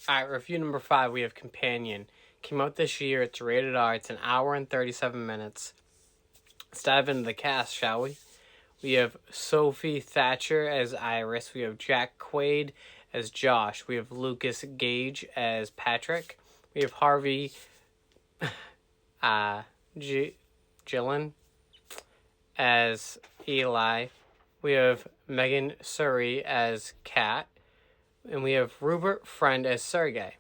Alright, review number 5, we have Companion. Came out this year, it's rated R, it's an hour and 37 minutes. Let's dive into the cast, shall we? We have Sophie Thatcher as Iris, we have Jack Quaid as Josh, we have Lucas Gage as Patrick, we have Harvey Gillen as Eli, we have Megan Suri as Kat, and we have Rupert Friend as Sergey.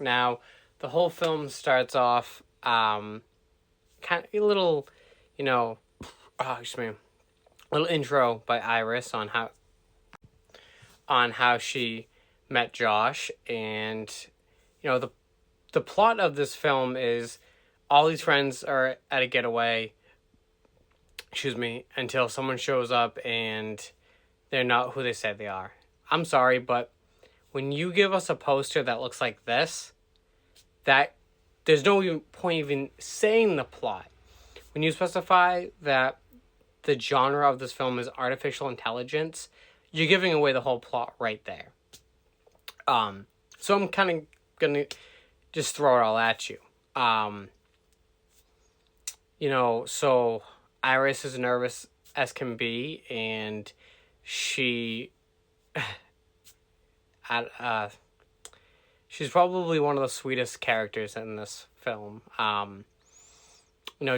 Now, the whole film starts off kind of a little, little intro by Iris on how she met Josh, and the plot of this film is all these friends are at a getaway. Until someone shows up and they're not who they say they are. I'm sorry, but when you give us a poster that looks like this, that there's no point even saying the plot. When you specify that the genre of this film is artificial intelligence, you're giving away the whole plot right there. So I'm kind of gonna just throw it all at you. So Iris is nervous as can be, and she's probably one of the sweetest characters in this film.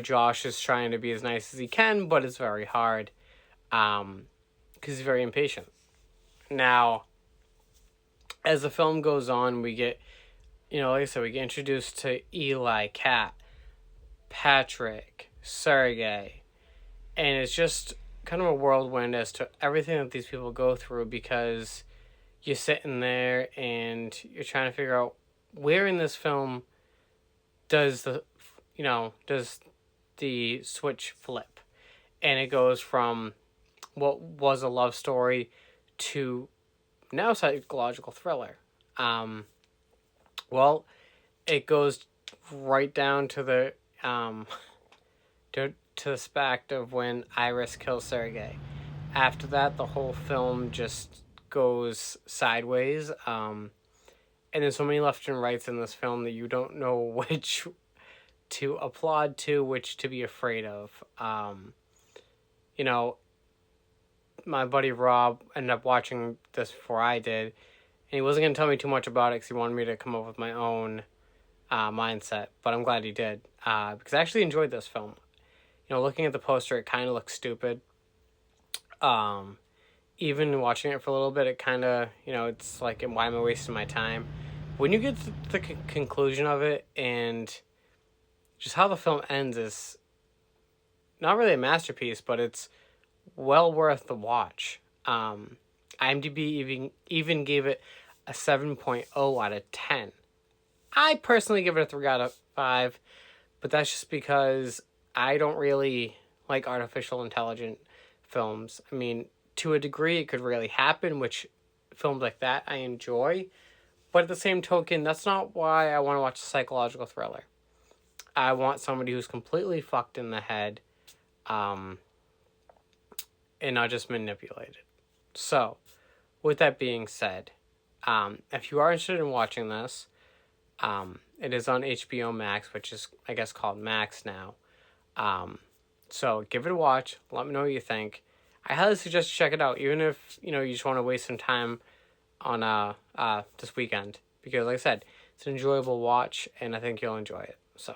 Josh is trying to be as nice as he can, but it's very hard, because he's very impatient. Now, as the film goes on, we get, like I said, we get introduced to Eli, Kat, Patrick, Sergey, and it's just kind of a whirlwind as to everything that these people go through, because you're sitting there and you're trying to figure out where in this film does the switch flip, and it goes from what was a love story to now psychological thriller. It goes right down to the to the fact of when Iris kills Sergey. After that, the whole film just goes sideways. And there's so many left and rights in this film that you don't know which to applaud to, which to be afraid of. My buddy Rob ended up watching this before I did, and he wasn't going to tell me too much about it because he wanted me to come up with my own mindset, but I'm glad he did, because I actually enjoyed this film. Looking at the poster, it kind of looks stupid. Even watching it for a little bit, it kind of, it's like, why am I wasting my time? When you get to the conclusion of it, and just how the film ends is not really a masterpiece, but it's well worth the watch. IMDb even gave it a 7.0 out of 10. I personally give it a 3 out of 5, but that's just because I don't really like artificial intelligent films. I mean, to a degree, it could really happen, which films like that I enjoy. But at the same token, that's not why I want to watch a psychological thriller. I want somebody who's completely fucked in the head, and not just manipulated. So, with that being said, if you are interested in watching this, it is on HBO Max, which is, I guess, called Max now. So give it a watch. Let me know what you think. I highly suggest you check it out, even if, you just want to waste some time on this weekend. Because, like I said, it's an enjoyable watch, and I think you'll enjoy it. So